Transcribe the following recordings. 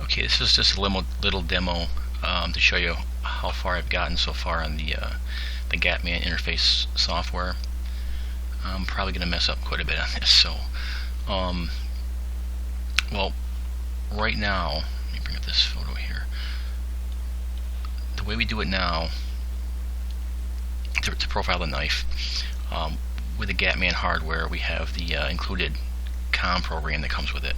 Okay, this is just a little demo to show you how far I've gotten so far on the Gatman interface software. I'm probably going to mess up quite a bit on this. So, well, right now, let me bring up this photo here. The way we do it now to profile the knife, with the Gatman hardware, we have the included COM program that comes with it,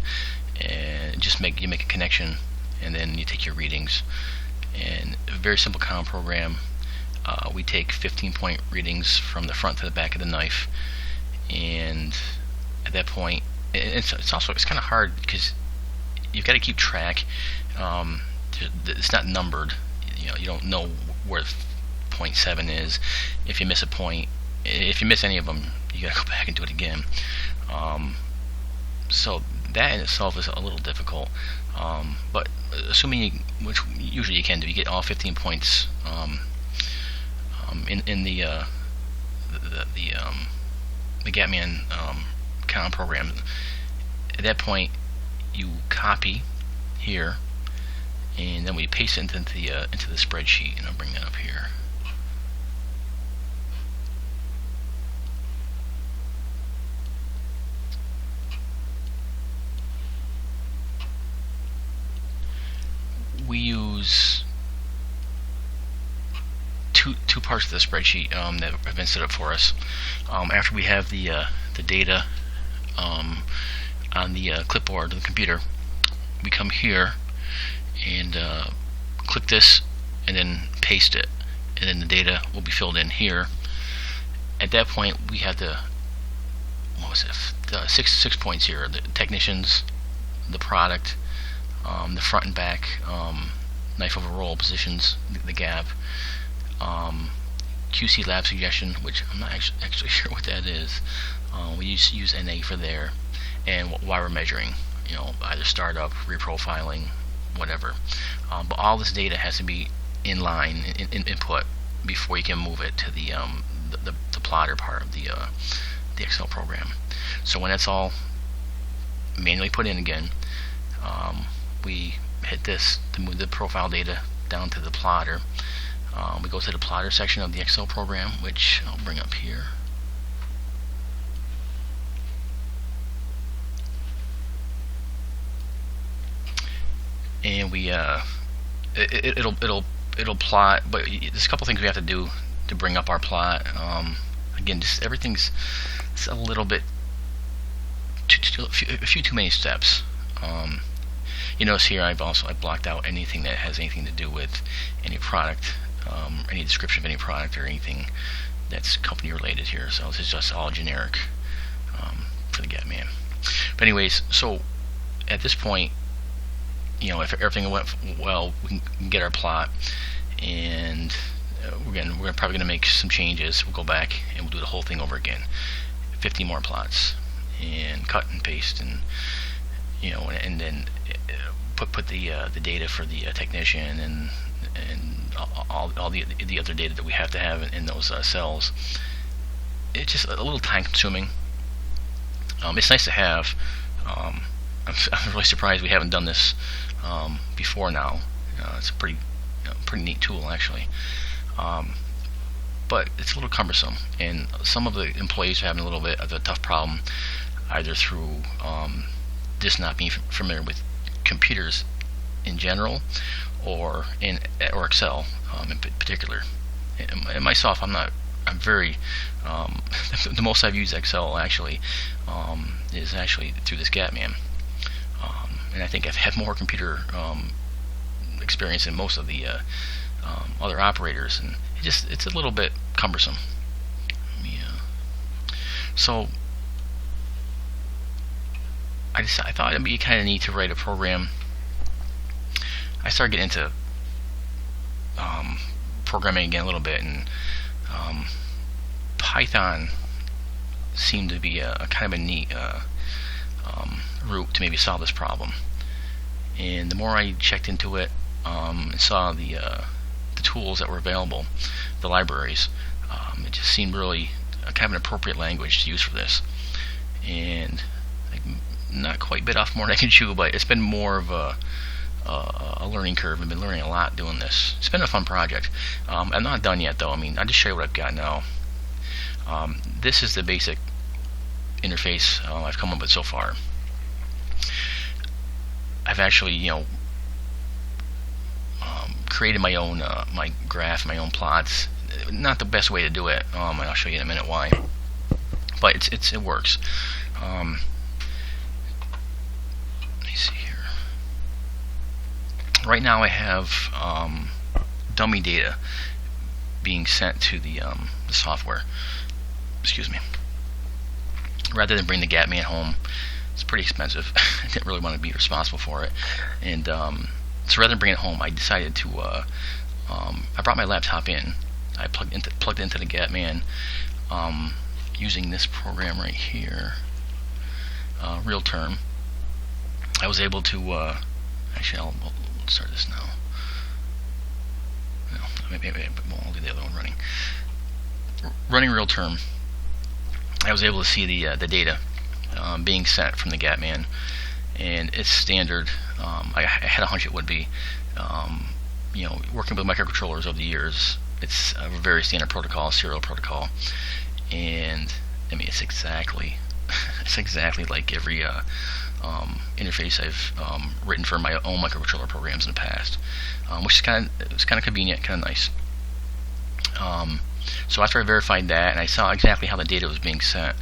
and just you make a connection, and then you take your readings. And a very simple COM program. We take 15-point readings from the front to the back of the knife, and at that point, it's kind of hard because you've got to keep track. It's not numbered. You don't know where 0.7 is. If you miss a point, if you miss any of them, you got to go back and do it again. So that in itself is a little difficult. But assuming which usually you can do, you get all 15 points in the Gatman COM program. At that point, you copy here, and then we paste it into the spreadsheet. And I'll bring that up here. We use two parts of the spreadsheet that have been set up for us. After we have the data on the clipboard of the computer, we come here and click this, and then paste it, and then the data will be filled in here. At that point, we have the 6 points here: the technicians, the product, the front and back knife over roll positions, the gap, QC lab suggestion, which I'm not actually sure what that is. We use NA for there, and why we're measuring, either startup, reprofiling, whatever. But all this data has to be in line in input before you can move it to the plotter part of the Excel program. So when that's all manually put in again, we hit this to move the profile data down to the plotter. We go to the plotter section of the Excel program, which I'll bring up here. And we it'll plot, but there's a couple things we have to do to bring up our plot. Again, just everything's a little bit a few too many steps. You notice here I've blocked out anything that has anything to do with any product, any description of any product or anything that's company related here. So this is just all generic for the Gatman. But anyways, so at this point, if everything went well, we can get our plot, and we're probably going to make some changes. We'll go back and we'll do the whole thing over again, 50 more plots, and cut and paste, and and then put the data for the technician and all the other data that we have to have in those cells. It's just a little time consuming. It's nice to have. I'm really surprised we haven't done this before now. It's a pretty neat tool, actually. But it's a little cumbersome, and some of the employees are having a little bit of a tough problem, either through just not being familiar with computers in general, or Excel in particular. And myself, I'm very the most I've used Excel actually is actually through this Gatman, and I think I've had more computer experience than most of the other operators, and it's a little bit cumbersome. So I thought it'd be kind of neat to write a program. I started getting into programming again a little bit, and Python seemed to be a kind of a neat route to maybe solve this problem. And the more I checked into it and saw the tools that were available, the libraries, it just seemed really kind of an appropriate language to use for this. And not quite bit off more than I can chew, but it's been more of a a learning curve. I've been learning a lot doing this. It's been a fun project. I'm not done yet though. I mean, I'll just show you what I've got now. This is the basic interface I've come up with so far. I've actually, created my own my graph, my own plots. Not the best way to do it, and I'll show you in a minute why. But it works. Let me see here. Right now I have dummy data being sent to the software. Excuse me. Rather than bring the Gatman home, it's pretty expensive. I didn't really want to be responsible for it, and so rather than bring it home, I decided to. I brought my laptop in. I plugged into the Gatman using this program right here, RealTerm. I was able to. Actually, I'll start this now. No, maybe I'll do the other one running. Running RealTerm. I was able to see the data being sent from the Gatman, and it's standard. I had a hunch it would be. Working with microcontrollers over the years, it's a very standard protocol, serial protocol, and I mean it's exactly like every interface I've written for my own microcontroller programs in the past, which is kind of convenient, kind of nice. So after I verified that, and I saw exactly how the data was being sent,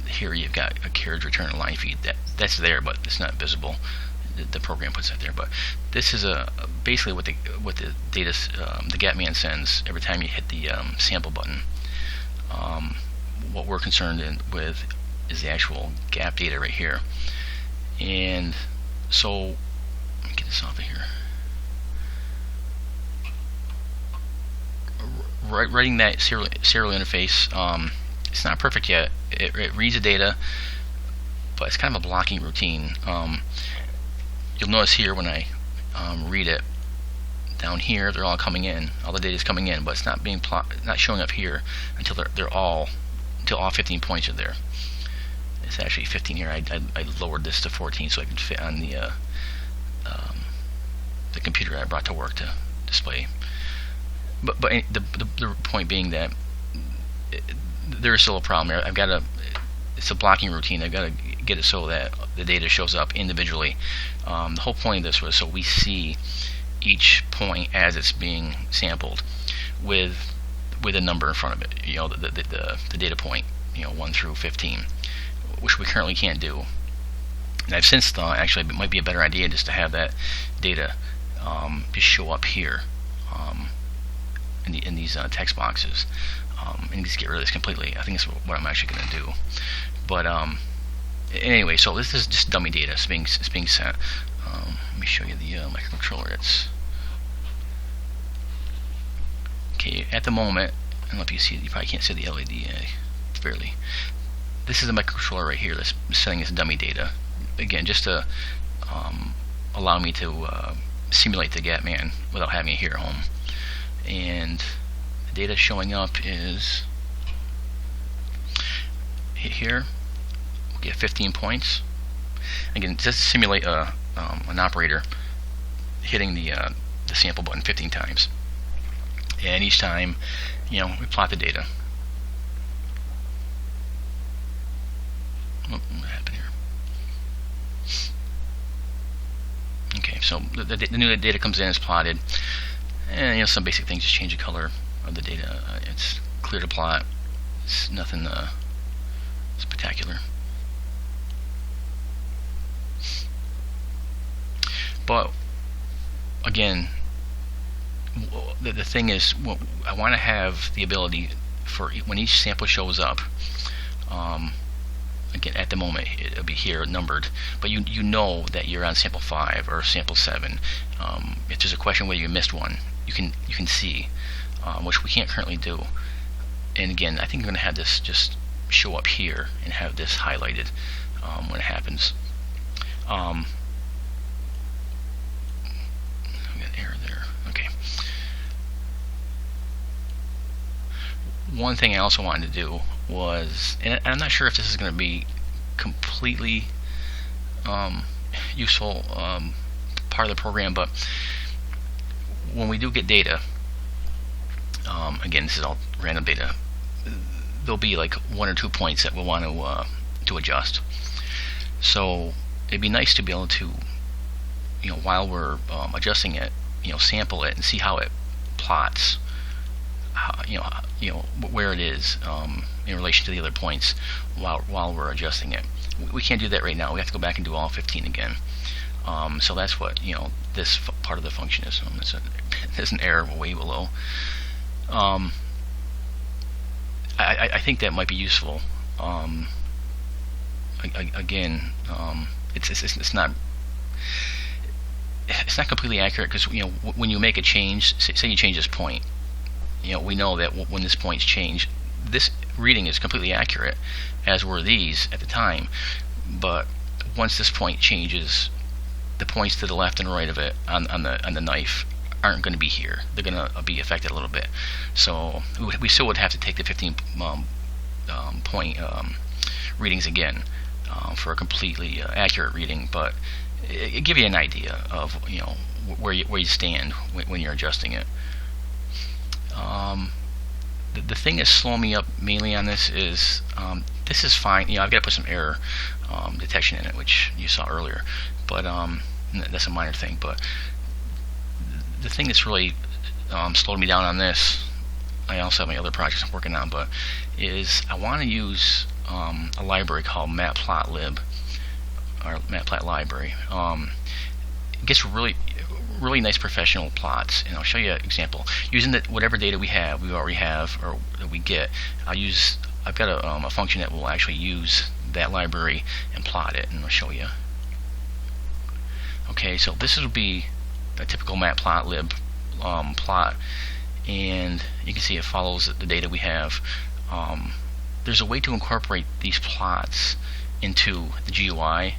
here you've got a carriage return and line feed. That's there, but it's not visible. The program puts that there, but this is basically what the data the Gatman sends every time you hit the sample button. What we're concerned with is the actual gap data right here, and so let me get this off of here. Writing that serial interface, it's not perfect yet. It reads the data, but it's kind of a blocking routine. You'll notice here when I read it, down here they're all coming in. All the data is coming in, but it's not being not showing up here until all 15 points are there. It's actually 15 here. I lowered this to 14 so I could fit on the computer I brought to work to display. But the point being that there is still a problem here. It's a blocking routine. I've got to get it so that the data shows up individually. The whole point of this was so we see each point as it's being sampled with a number in front of it. The data point, 1 through 15, which we currently can't do. And I've since thought actually it might be a better idea just to have that data just show up here in these text boxes, and just get rid of this completely. I think that's what I'm actually going to do. But anyway, so this is just dummy data. It's being sent. Let me show you the microcontroller. It's okay at the moment. I don't know if you see. You probably can't see the LED fairly. This is the microcontroller right here that's sending this dummy data. Again, just to allow me to simulate the Gatman without having it here at home. And the data showing up is here. We'll get 15 points. Again, just simulate an operator hitting the sample button 15 times, and each time, we plot the data. What happened here? Okay, so the new data comes in, is plotted, and some basic things. Just change the color of the data. It's clear to plot. It's nothing spectacular. But again, the thing is, I want to have the ability for when each sample shows up. Again, at the moment it'll be here numbered, but you know that you're on sample 5 or sample 7. If there's a question whether you missed one, you can see, which we can't currently do. And again, I think I'm going to have this just show up here and have this highlighted when it happens. We got an error there. Okay. One thing I also wanted to do was, and I'm not sure if this is going to be completely useful part of the program, but when we do get data, again, this is all random data, there'll be like 1 or 2 points that we'll want to adjust. So it'd be nice to be able to, while we're adjusting it, sample it and see how it plots, where it is in relation to the other points while we're adjusting it. We can't do that right now. We have to go back and do all 15 again. So that's what this part of the function is. There's an error way below. I think that might be useful. Again, it's not completely accurate, because when you make a change, say you change this point, we know that when this point's changed, this reading is completely accurate, as were these at the time. But once this point changes, the points to the left and right of it on the knife aren't going to be here. They're going to be affected a little bit. So we still would have to take the 15 point readings again for a completely accurate reading, but it gives you an idea of where you stand when you're adjusting it. The thing that's slowing me up mainly on this is this is fine. I've got to put some error detection in it, which you saw earlier, but that's a minor thing. But the thing that's really slowed me down on this, I also have my other projects I'm working on, but is I want to use a library called Matplotlib, or Matplotlib library. It gets really nice professional plots, and I'll show you an example using whatever data we already have, or that we get. I've got a function that will actually use that library and plot it, and I'll show you. Okay, so this will be a typical Matplotlib plot, and you can see it follows the data we have. There's a way to incorporate these plots into the GUI,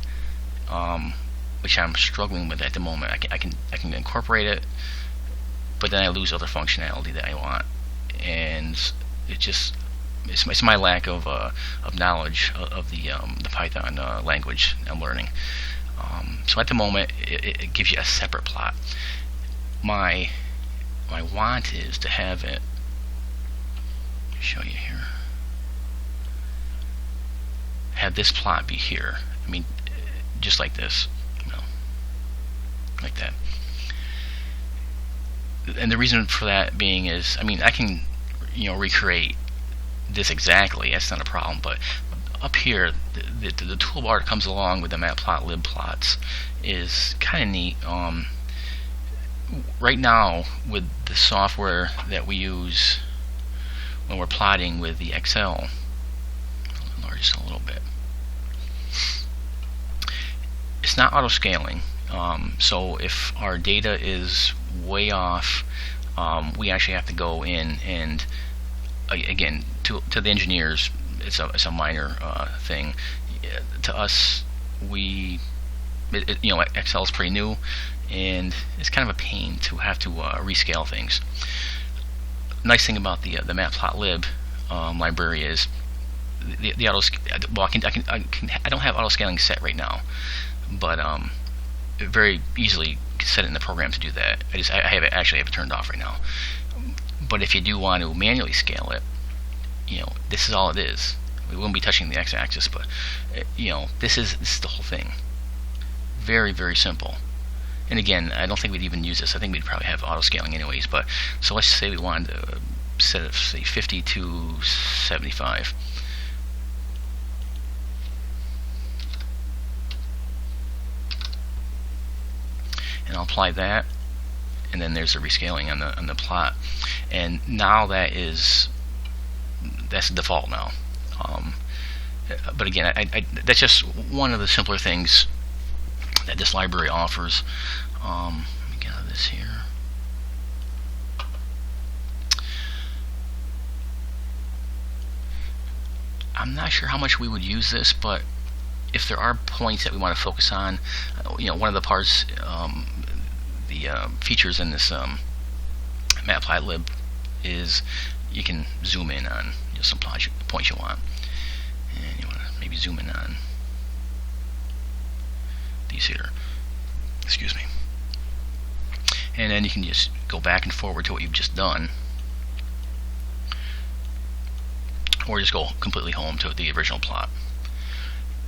which I'm struggling with at the moment. I can incorporate it, but then I lose other functionality that I want, and it's my lack of knowledge of the Python language I'm learning. So at the moment, it gives you a separate plot. My want is to have it. Show you here. Have this plot be here. I mean, just like this, like that. And the reason for that being is, I can, recreate this exactly. That's not a problem. But up here, the toolbar that comes along with the Matplotlib plots is kind of neat. Right now, with the software that we use when we're plotting with the Excel, I'll lower just a little bit. It's not auto-scaling. So if our data is way off, we actually have to go in and, again, to the engineers, it's a minor thing. To us, Excel is pretty new, and it's kind of a pain to have to rescale things. Nice thing about the Matplotlib library is the auto. Well, I don't have auto scaling set right now, but very easily set it in the program to do that. I have it turned off right now. But if you do want to manually scale it, this is all it is. We won't be touching the x-axis, but this is the whole thing. Very, very simple. And again, I don't think we'd even use this. I think we'd probably have auto scaling anyways. But so let's say we wanted to set it, say 50 to 75. And I'll apply that, and then there's a rescaling on the plot, and now that's the default now. But again, that's just one of the simpler things that this library offers. Let me get out of this here. I'm not sure how much we would use this, but if there are points that we want to focus on, one of the parts, the features in this Matplotlib is you can zoom in on some points you want, and you want to maybe zoom in on these here. Excuse me. and then you can just go back and forward to what you've just done, or just go completely home to the original plot.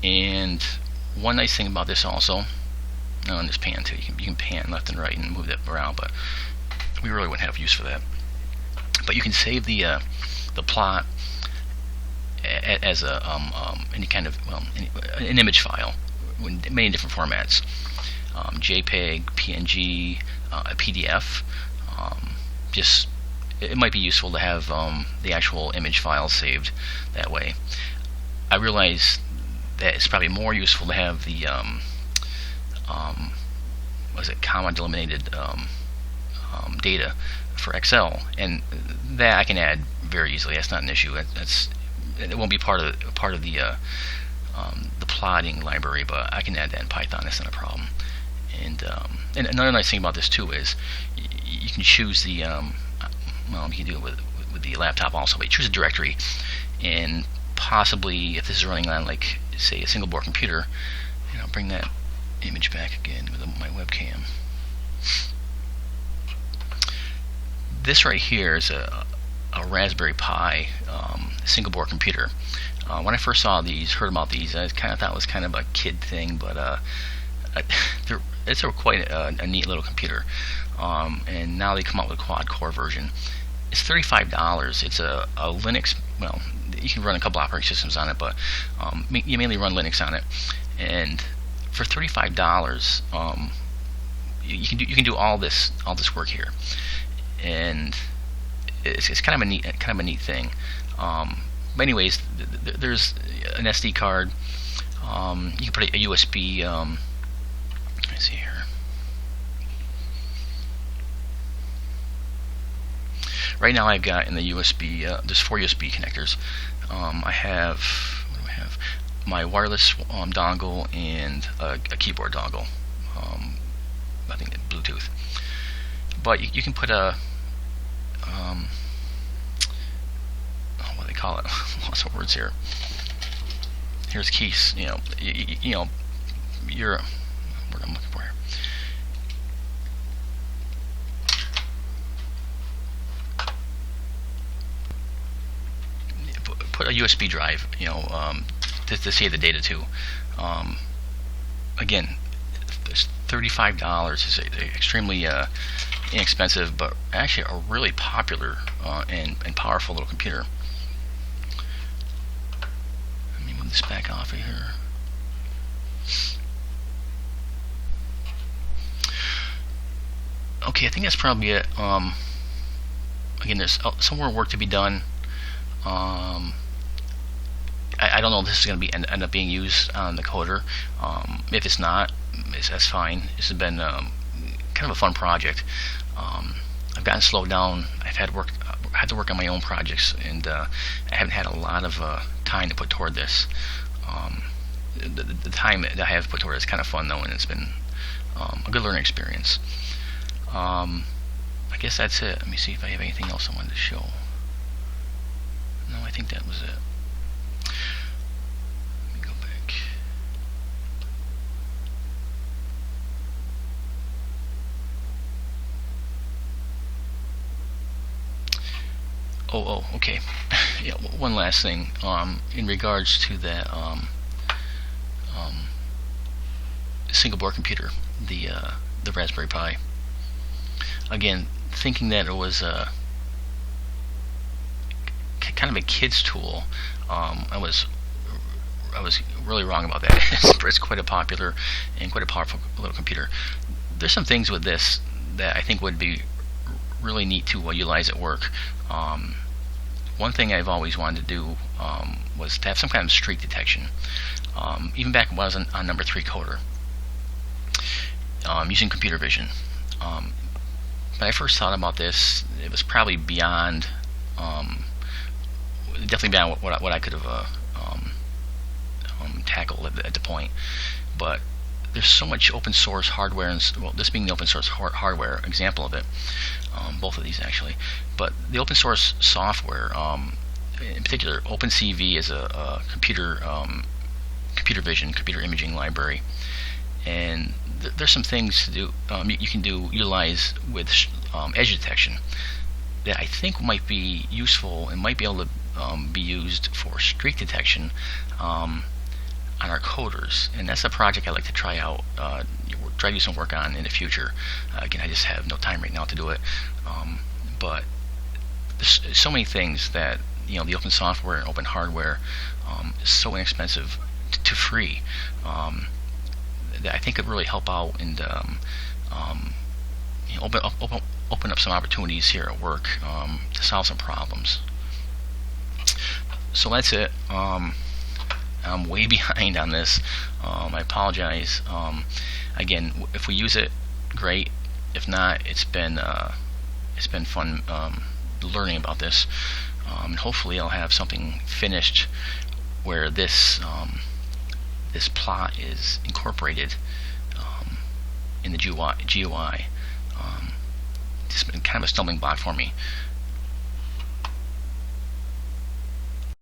And one nice thing about this also, on this pan too, you can pan left and right and move that around, but we really wouldn't have use for that. But you can save the plot as a any kind of an image file in many different formats, JPEG, PNG, a PDF. Just it might be useful to have the actual image file saved that way. I realize that it's probably more useful to have the comma delimited data for Excel, and that I can add very easily. That's not an issue. It won't be part of the plotting library, but I can add that in Python. That's not a problem. And another nice thing about this too is you can choose the you can do it with the laptop also, but you choose a directory, and possibly if this is running on, like, say, a single board computer, and I'll bring that image back again with my webcam. This right here is a Raspberry Pi single board computer. When I first saw these, heard about these, I kind of thought it was kind of a kid thing, but it's quite a neat little computer. And now they come out with a quad core version. It's $35. It's a Linux. Well, you can run a couple operating systems on it, but you mainly run Linux on it. And for $35, you can do all this work here, and it's kind of a neat thing. But anyways, there's an SD card. You can put a USB. Let me see here. Right now, I've got in the USB. There's 4 USB connectors. I have, what do I have? My wireless dongle and a keyboard dongle. I think Bluetooth. But you can put a what do they call it? Lots of words here. Here's keys. You're what I'm looking for here. Put a USB drive, to save the data to. Again, $35 is extremely inexpensive, but actually a really popular and powerful little computer. Let me move this back off of here. Okay, I think that's probably it. Again, there's some more work to be done. I don't know if this is going to end up being used on the coder. If it's not, that's fine. This has been kind of a fun project. I've gotten slowed down. I've had to work on my own projects, and I haven't had a lot of time to put toward this. The time that I have put toward it is kind of fun though, and it's been a good learning experience. I guess that's it. Let me see if I have anything else I wanted to show. No, I think that was it. Let me go back. Oh, okay. Yeah, one last thing. In regards to that single board computer, the Raspberry Pi. Again, thinking that it was kind of a kid's tool, I was really wrong about that. It's quite a popular and quite a powerful little computer. There's some things with this that I think would be really neat to utilize at work. One thing I've always wanted to do was to have some kind of streak detection. Even back when I was on number 3 coder, using computer vision. When I first thought about this, it was probably beyond, definitely beyond what I could have tackled at the point. But there's so much open source hardware, and this being the open source hardware example of it, both of these actually. But the open source software, in particular, OpenCV is a computer vision, computer imaging library, and there's some things to do. You can utilize with edge detection that I think might be useful and might be able to be used for streak detection on our coders, and that's a project I'd like to try out, try to do some work on in the future. Again, I just have no time right now to do it, but there's so many things that the open software and open hardware is so inexpensive to free, that I think could really help out and open up some opportunities here at work to solve some problems. So that's it. I'm way behind on this. I apologize. Again, if we use it, great. If not, it's been fun learning about this. And hopefully, I'll have something finished where this plot is incorporated in the GUI. It's been kind of a stumbling block for me.